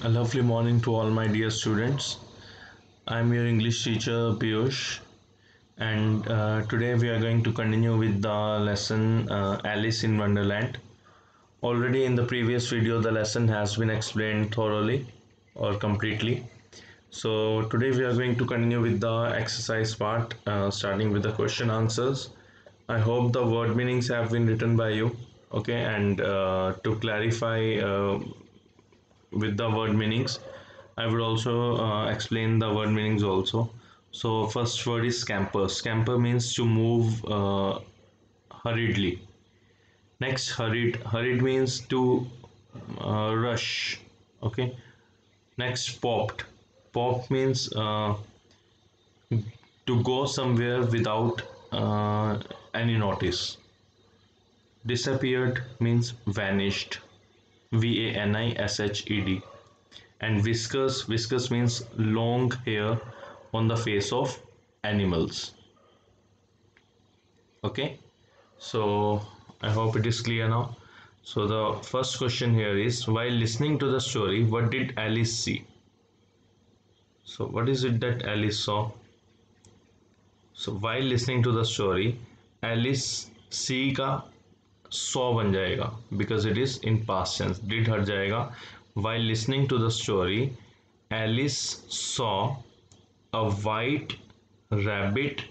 A lovely morning to all my dear students. I'm your English teacher Piyush, and today we are going to continue with the lesson Alice in Wonderland. Already in the previous video, the lesson has been explained thoroughly or completely. So today we are going to continue with the exercise part, starting with the question answers. I hope the word meanings have been written by you. Okay, and to clarify with the word meanings, I would also explain the word meanings also. So first word is scamper. Scamper means to move hurriedly. Next, hurried. Hurried means to rush. Okay. Next, popped. Pop means to go somewhere without any notice. Disappeared means vanished. VANISHED. And whiskers means long hair on the face of animals. Okay, so I hope it is clear now. So the first question here is, while listening to the story, what did Alice see? So what is it that Alice saw? So while listening to the story, Alice see का saw बन जाएगा because it is in past tense. Did हट जाएगा. While listening to the story, Alice saw a white rabbit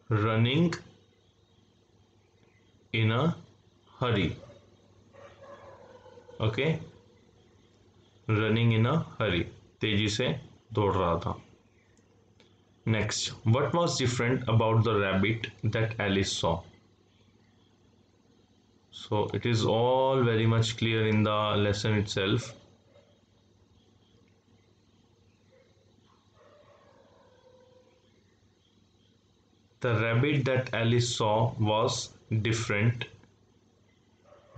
running in a hurry. Okay, running in a hurry. तेजी से दौड़ रहा था. Next, what was different about the rabbit that Alice saw? So it is all very much clear in the lesson itself. The rabbit that Alice saw was different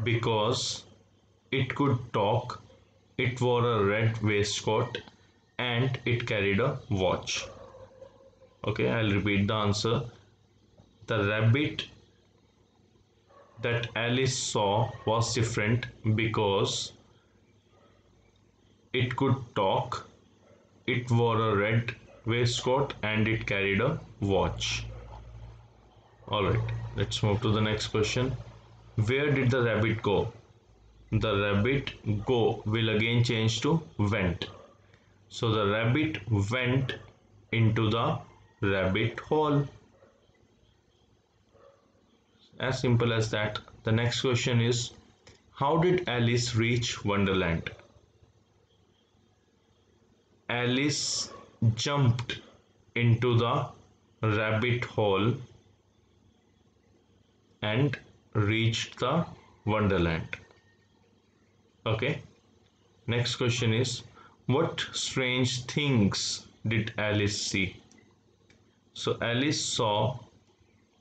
because it could talk, it wore a red waistcoat, and it carried a watch. Okay, I'll repeat the answer. The rabbit that Alice saw was different because it could talk, it wore a red waistcoat, and it carried a watch. Alright, let's move to the next question. Where did the rabbit go? The rabbit go will again change to went. So the rabbit went into the rabbit hole. As simple as that. The next question is, how did Alice reach Wonderland? Alice jumped into the rabbit hole and reached the Wonderland. Okay. Next question is, what strange things did Alice see? So Alice saw,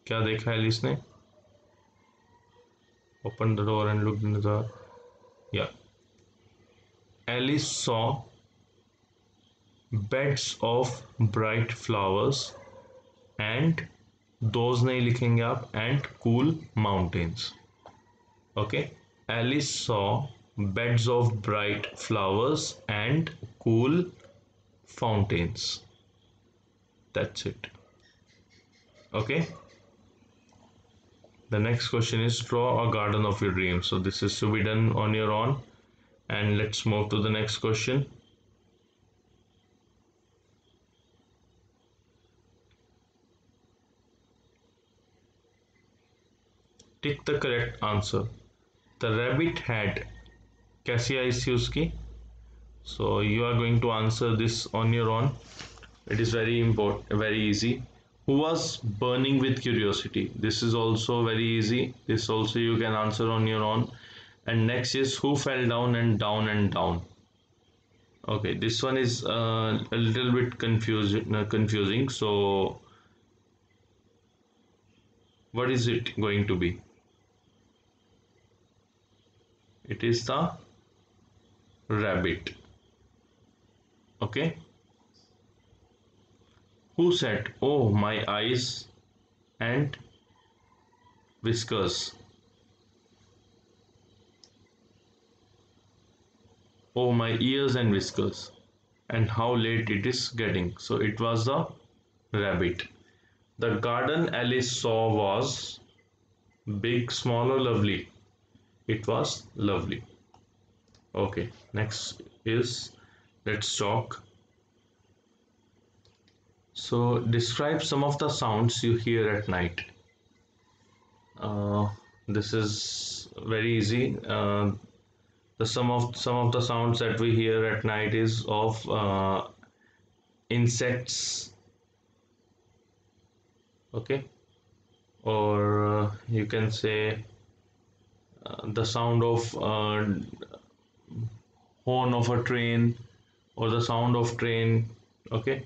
क्या देखा Alice ने? Opened the door and looked into the, yeah. Alice saw beds of bright flowers and those नहीं लिखेंगे आप and cool mountains. Okay. Alice saw beds of bright flowers and cool fountains. That's it. Okay. The next question is, draw a garden of your dreams. So this is to be done on your own. And let's move to the next question. Tick the correct answer. The rabbit had, कैसी eyes थी उसकी? So you are going to answer this on your own. It is very important, very easy. Who was burning with curiosity? This is also very easy. This also you can answer on your own. And next is, who fell down and down and down? Okay, this one is a little bit confusing. So what is it going to be? It is the rabbit. Okay. Who said, "Oh, my eyes and whiskers"? Oh, my ears and whiskers, and how late it is getting. So it was the rabbit. The garden Alice saw was big, small, or lovely? It was lovely. Okay, next is let's talk. So describe some of the sounds you hear at night. Uh, this is very easy. The some of the sounds that we hear at night is of insects, okay, or you can say the sound of horn of a train or the sound of train, okay,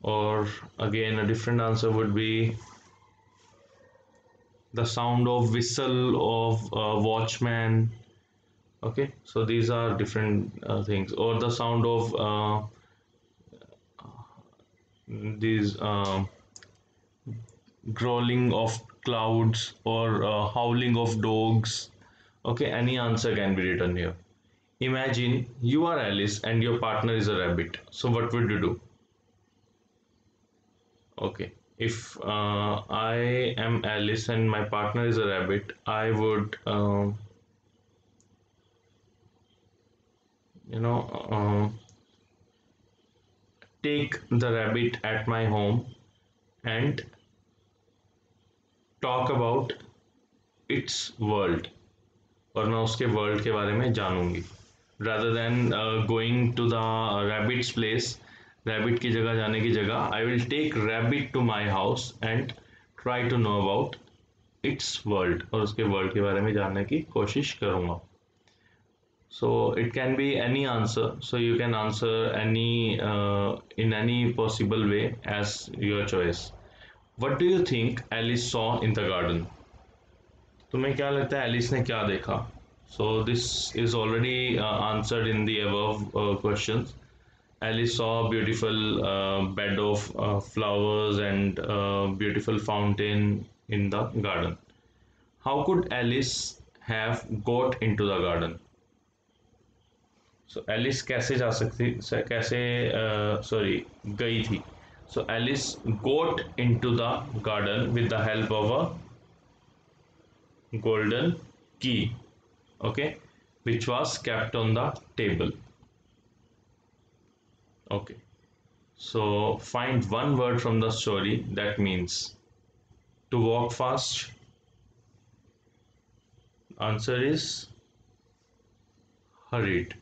or again a different answer would be the sound of whistle of a watchman, okay. So these are different things, or the sound of these growling of clouds or howling of dogs. Okay, any answer can be written here. Imagine you are Alice and your partner is a rabbit. So what would you do? Okay, if I am Alice and my partner is a rabbit, I would, you know, take the rabbit at my home and talk about its world, और मैं उसके world के बारे में जानूंगी rather than going to the rabbit's place. Rabbit की जगह जाने की जगह I will take rabbit to my house and try to know about its world, और उसके वर्ल्ड के बारे में जानने की कोशिश करूँगा. So it can be any answer. So you can answer any in any possible way as your choice. What do you think Alice saw in the garden? तुम्हें क्या लगता है एलिस ने क्या देखा? So this is already answered in the above questions. Alice saw a beautiful bed of flowers and beautiful fountain in the garden. How could Alice have got into the garden? So Alice कैसे जा सकती, कैसे sorry गई थी? So Alice got into the garden with the help of a golden key, okay, which was kept on the table. Okay, so find one word from the story that means to walk fast. Answer is hurried.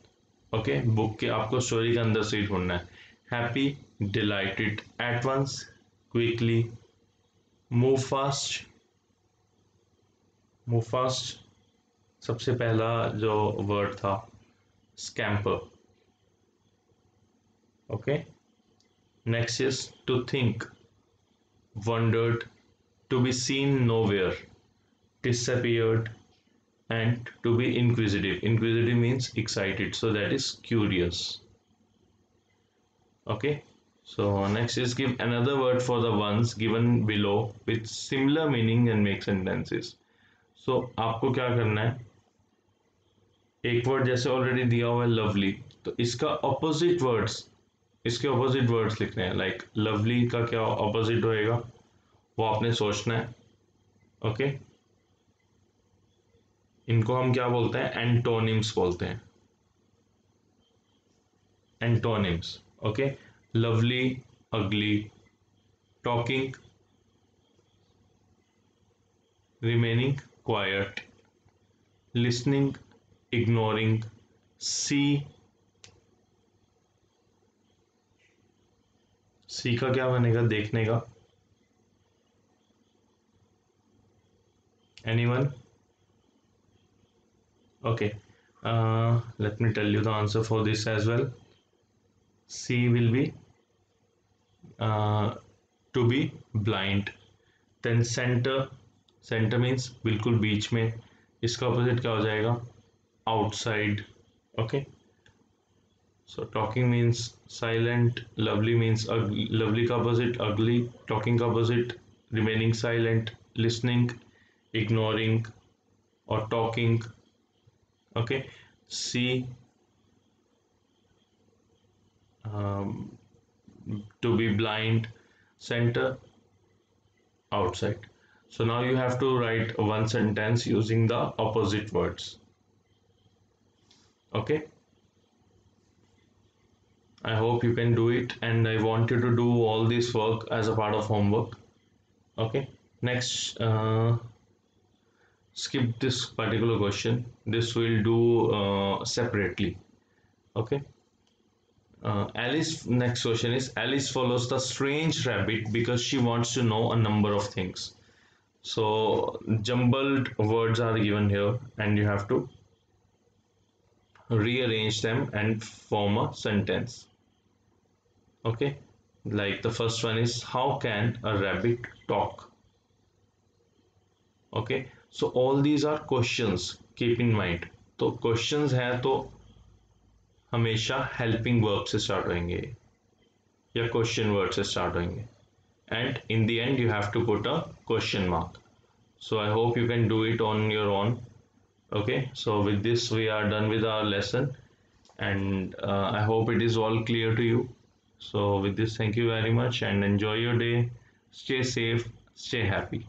Okay, book के आपको story के अंदर से ही ढूंढना है. Happy, delighted, at once, quickly, move fast. Move fast सबसे पहला जो वर्ड था scamper. Okay, next is to think, wondered, to be seen nowhere, disappeared, and to be inquisitive. Inquisitive means excited, so that is curious. Okay, so next is give another word for the ones given below with similar meaning and make sentences. So आपको क्या करना है, एक word जैसे already दिया हुआ है lovely, तो इसका ऑपोजिट वर्ड्स, इसके ऑपोजिट वर्ड्स लिखने हैं. लाइक लवली का क्या ऑपोजिट होएगा वो आपने सोचना है. ओके, इनको हम क्या बोलते हैं, एंटोनिम्स बोलते हैं. Antonyms, okay. लवली, अगली, talking, remaining quiet, listening, ignoring, see. सी का क्या बनेगा, देखने का. Anyone? Okay, let me tell you the answer for this as well. C will be to be blind. Then center, center means बिल्कुल बीच में. इसका opposite क्या हो जाएगा, outside. Okay, so talking means silent, lovely means ugly, lovely का opposite ugly, talking का opposite remaining silent, listening, ignoring, or talking. Okay, see, to be blind, center, outside. So now you have to write one sentence using the opposite words. Okay, I hope you can do it, and I want you to do all this work as a part of homework. Okay, next, skip this particular question. This will do separately. Okay. Alice, next question is Alice follows the strange rabbit because she wants to know a number of things. So jumbled words are given here, and you have to rearrange them and form a sentence. Okay, like the first one is, how can a rabbit talk? Okay, so all these are questions, keep in mind. तो questions हैं तो हमेशा helping verb से start होंगे या question word से start होंगे, and in the end you have to put a question mark. So I hope you can do it on your own. Okay, so with this we are done with our lesson, and I hope it is all clear to you. So with this, thank you very much and enjoy your day. Stay safe, stay happy.